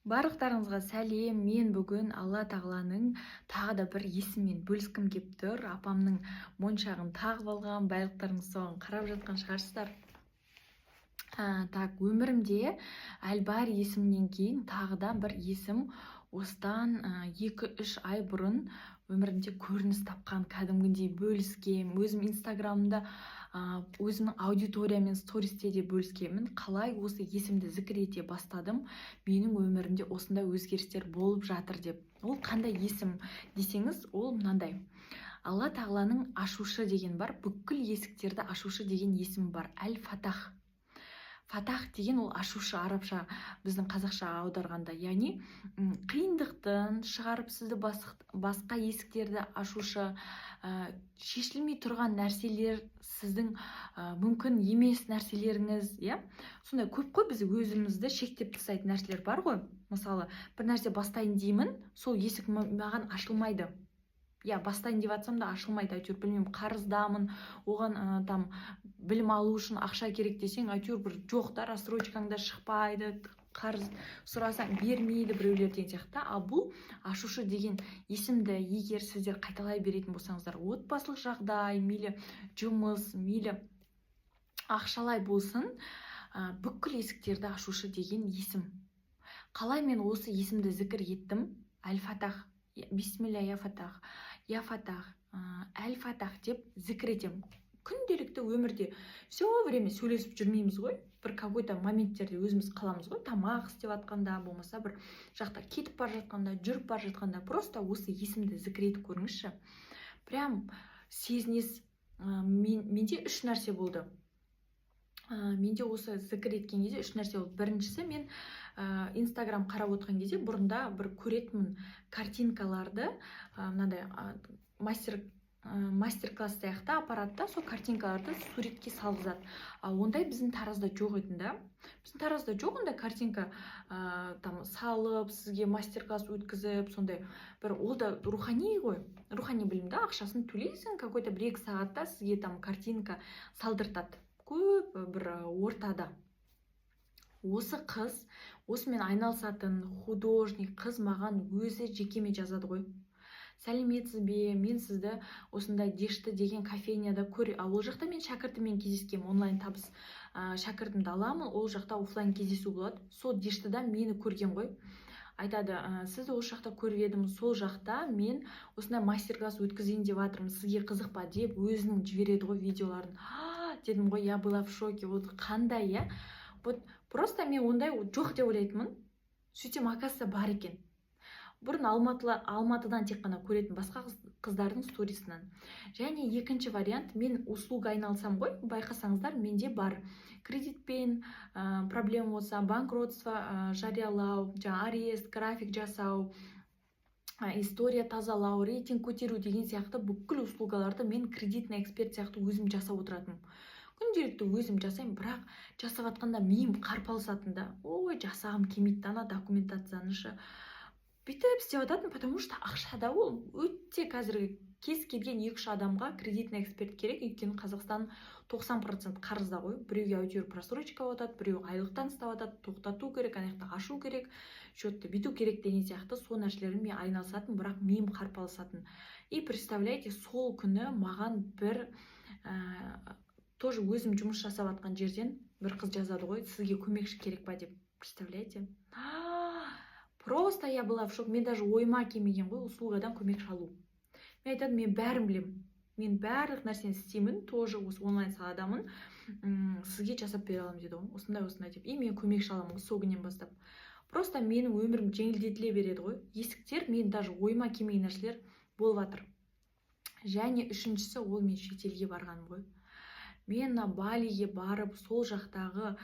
Барлықтарыңызға сәлем. Мен бүгін Алла тағаланың тағы да бір есіммен бөліскім кеп тұр. Апамның моншағын тағып алған, барлықтарыңыз соған қарап жатқан шығарсыздар. Так, өмірімде Әлбар есімнен кейін тағы да бір есім осыдан 2-3 ай бұрын өмірімде көрініс тапқан, кәдімгідей бөліскем. Өзім инстаграмда өзімнің аудиториямен стористе де бөліскемін. Қалай осы есімді зікір ете бастадым, менің өмірімде осындай өзгерістер болып жатыр деп. Ол қандай есім десеңіз, ол мынандай. Алла тағаланың ашушы деген бар, бүкіл есіктерді ашушы деген есім бар. Әл-Фатах. Фатах деген ол ашушы, арабша біздің қазақша аударғанда, яғни қиындықтан шығарып сізді басқа есіктерді ашушы, шешілмей тұрған нәрселер, сіздің мүмкін емес нәрселеріңіз, сондай көп қой, біз өзімізді шектеп тастайтын нәрселер бар ғой. Мысалы, бір нәрсе бастайын деймін, сол есік маған ашылмайды. Бастайын деп жатсам да ашылмайды, әйтеуір білмеймін, қарыздамын, оған білім алу үшін ақша керек десең, әйтеуір бір жоқтар, рассрочкаңда шықпайды, қарыз сұрасаң бермейді біреулер деген сияқты. Ал бұл ашушы деген есімді егер сіздер қайталай беретін болсаңыздар, отбасылық жағдай, мейлі жұмыс, мейлі ақшалай болсын, бүкіл есіктерді ашушы деген есім. Қалай мен осы есімді зікір еттім? Әл-Фатах, бисмилля я Фатах, я Фатах, Әл-Фатах деп зікір етем. Күнделікті өмірде все время сөйлесіп жүрмейміз ғой, бір какой-то моменттерде өзіміз қаламыз ғой, тамақ істеп жатқанда, болмаса бір жақта кетіп бара жатқанда, жүріп бара жатқанда, просто осы есімді зікір етіп көріңізші. Прям сезінесіз. Менде 3 нәрсе болды. Менде осы зікір еткен кезде 3 нәрсе болды. Біріншісі, мен инстаграм қарап отқан кезде бұрында бір көретінмін картинкаларды, мынандай мастер-класс сияқты аппаратта сол картинкаларды суретке салғызады. Ондай біздің таразда жоқ еді да. Біздің таразда жоқ ондай картинка салып, сізге мастер-класс өткізіп, сондай бір, ол да рухани ғой, рухани білім да, ақшасын төлейсің, какой-то 1-2 сағатта сізге картинка салдыртады. Көп бір ортада. Осы қыз, осымен айналысатын художник қыз маған өзі жекеме жазады ғой. Сәлеметсіз бе, мен сізді осындай Дешті деген кофейняда ол жақта мен шәкіртіммен кездескем, онлайн табыс шәкіртімді аламын, ол жақта офлайн кездесу болады. Сол Дештіда мені көрген ғой. Айтады, сізді осы жақта көріп едім, сол жақта мен осындай мастер-класс өткізейін деп жатырмын, сізге қызық па деп өзінің жібереді ғой видеоларын. Дедім ғой, я была в шоке, вот қандай, просто мен ондай жоқ деп ойлайтынмын. Сөйтсем, оказывается, бар екен. Бұрын Алматыдан тек қана көретін басқа қыздардың сторисынан. Және екінші вариант, мен услуга айналсам ғой, байқасаңыздар, менде бар. Кредитпен проблема болса, банкротство жариялау, арест, график жасау, история тазалау, рейтинг көтеру деген сияқты бүкіл услугаларды мен кредитный эксперт сияқты өзім жасап отыратынмын. Күнделікті өзім жасаймын, бірақ жасап жатқанда миым қарпалысатын да. Ой, жасағым келмейді ана документацияны бүйтіп істеп жататын, потому что ақшада ол өте қазіргі кез келген 2-3 адамға кредитный эксперт керек, өйткені Қазақстан 90% қарызда ғой. Біреуге әйтеуір просрочка отады, біреу айлықтан ұстап атады, тоқтату керек, аяқта ашу керек, счетты биту керек деген сияқты сол нәрселермен мен айналысатын, бірақ миым қарпалысатын. И представляете, сол күні маған бір тоже өзім жұмыс жасап жатқан жерден бір қыз жазады ғой, сізге көмекші керек па деп. Представляете? Просто я была в шоке. Мен даже ойыма келмеген ғой услугадан көмекші алу. Мен айтады, мен бәрін білем. Мен барлық нәрсені істеймін, тоже осы онлайн саладамын. Сізге жасап бере аламын деді ғой. Осындай деп. И мен көмекші аламын сол күннен бастап. Просто менің өмірім жеңілдетіле береді ғой. Есіктер, мен даже ойыма келмеген нәрселер болып жатыр. Және үшіншісі, ол мен шетелге барғаным ғой. Мен Балиге барып, сол жақтағы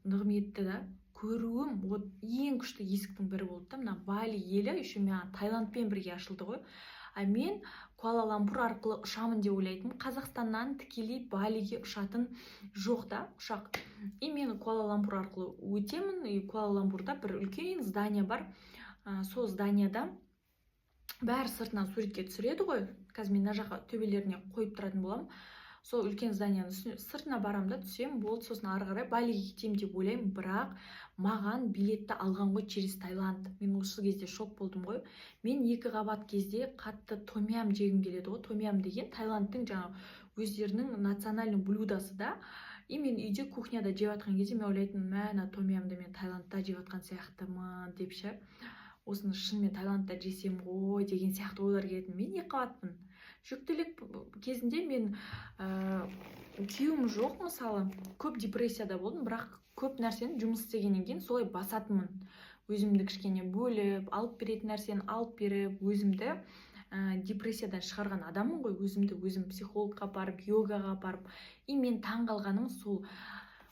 нығметті да көруім, ең күшті есіктің бірі болды да. Бали елі еще мен Таиландпен бірге ашылды ғой. Мен Куала-Лумпур арқылы ұшамын деп ойлайтын. Қазақстаннан тікелей Балиге ұшатын жоқ да ұшақ. И мен Куала-Лумпур арқылы өтемін. И Куала-Лумпурда бір үлкен здание бар. Сол зданияда бәрі сыртынан суретке түсіреді ғой. Қазір мен мына жаққа төбелеріне қойып тұратын боламын. сол үлкен зданияның сыртына барамын да түсемін, болды, сосын ары қарай Балиге кетемін деп ойлаймын, бірақ маған билетті алған ғой через Таиланд. Мен осы кезде шок болдым ғой. Мен 2 қабат кезде қатты томям жегім келеді ғой. Томям деген Таиландтың жаңағы өздерінің национальный блюдосы да. И мен үйде кухняда жеп жатқан кезде мен ойлайтынмын, мә томямды мен Таиландта жеп жатқан сияқтымын деп ше. Осыны шынымен Таиландта жесем ғой деген сияқты ойлар келетін. Мен 2 қабатпын. Жүктілік кезінде мен күйеуім жоқ, мысалы, көп депрессияда болдым, бірақ көп нәрсені жұмыс істегеннен кейін солай басатынмын. Өзімді кішкене бөліп, алып беретін нәрсені алып беріп, өзімді депрессиядан шығарған адаммын ғой, өзім психологқа барып, йогаға барып. И мен таң қалғаным сол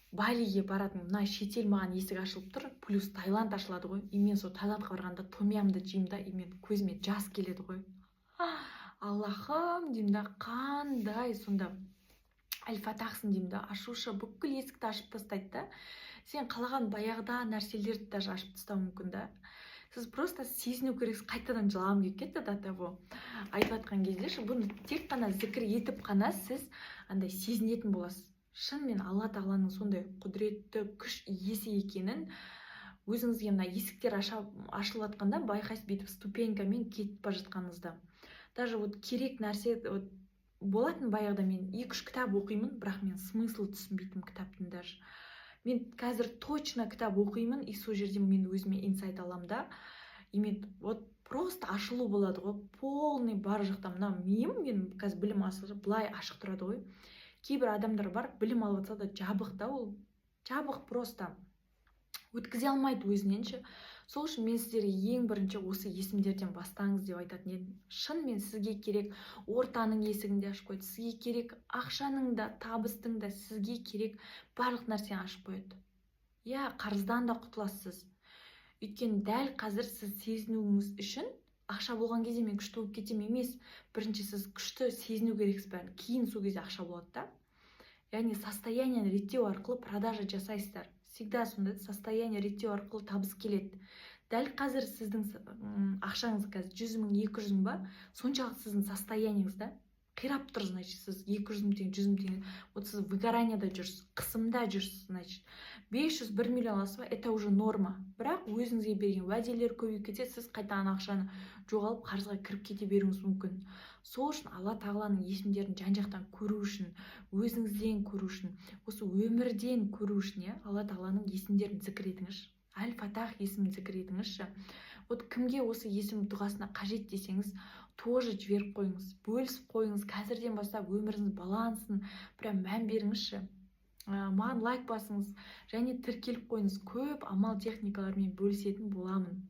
Балиге баратын, мына шетел маған есік ашылып тұр, плюс Таиланд ашылады ғой. И мен сол Таиландқа барғанда томямды жеймін да, и мен көзіме жас келеді ғой. Аллахым деймін да, қандай сонда Аль-Фатахсың деймін да, ашушы бүкіл есікті ашып тастайды да. Сен қалаған баяғыда нәрселерді даже ашып тастау мүмкін да. Сіз просто сезіну керексіз. Қайтадан жылағым келіп кетті до того. Айтып жатқан кезде бұны тек қана зікір етіп қана сіз андай сезінетін боласыз. Шынымен Алла тағаланың сондай құдіретті күш иесі екенін өзіңізге мына есіктер ашылып жатқанда байқайсыз, бүйтіп ступенькамен кетіп бара жатқаныңызда. Даже керек нәрсе болатын баяғыда мен 2-3 кітап оқимын, бірақ мен смыслы түсінбейтін кітаптың даже. Мен қазір точно кітап оқимын, и сол жерде мен өзіме инсайт аламын да. И мен просто ашылу болады ғой, полный бар жақтан мына миым, мен қазір білім алып былай ашық тұрады ғой. Кейбір адамдар бар, білім алып жатса да жабық да, ол жабық, просто өткізе алмайды өзінен ше. Сол үшін мен сіздерге ең бірінші осы есімдерден бастаңыз деп айтатын едім. Шынымен сізге керек ортаның есігін де ашып қойды, сізге керек ақшаның да, табыстың да, сізге керек барлық нәрсені ашып қояды. Иә, қарыздан да құтыласыз. Өйткені дәл қазір сіз сезінуіңіз үшін ақша болған кезде мен күшті болып кетем емес. Бірінші сіз күшті сезіну керексіз бәрін, кейін сол кезде ақша болады да. Яғни состояниені реттеу арқылы продажа жасайсыздар. Всегда сондай состояние реттеу арқылы табыс келеді. Дәл қазір сіздің ақшаңыз қазір 100 мың, 200 мың ба, соншалық сіздің состояниеңіз да қирап тұр, значит, сіз 200 мың теңге, 100 мың теңге, сіз выгоранияда жүрсіз, қысымда жүрсіз, значит, 500-1 миллион аласыз ба, это уже норма. Бірақ өзіңізге берген уәделер көбейіп кетсе, сіз қайтадан ақшаны жоғалып, қарызға кіріп кете беруіңіз мүмкін. Сол үшін Алла тағаланың есімдерін жан-жақтан көру үшін, өзіңізден көру үшін, осы өмірден көру үшін, Алла тағаланың есімдерін зікір етіңіз. Аль-Фатах есімін зікір етіңізші. Кімге осы есім дұғасына қажет десеңіз, тоже жіберіп қойыңыз, бөлісіп қойыңыз. Қазірден бастап өміріңіз балансын, прям мән беріңізші. Маған лайк басыңыз және тіркеліп қойыңыз. Көп амал техникалармен бөлісетін боламын.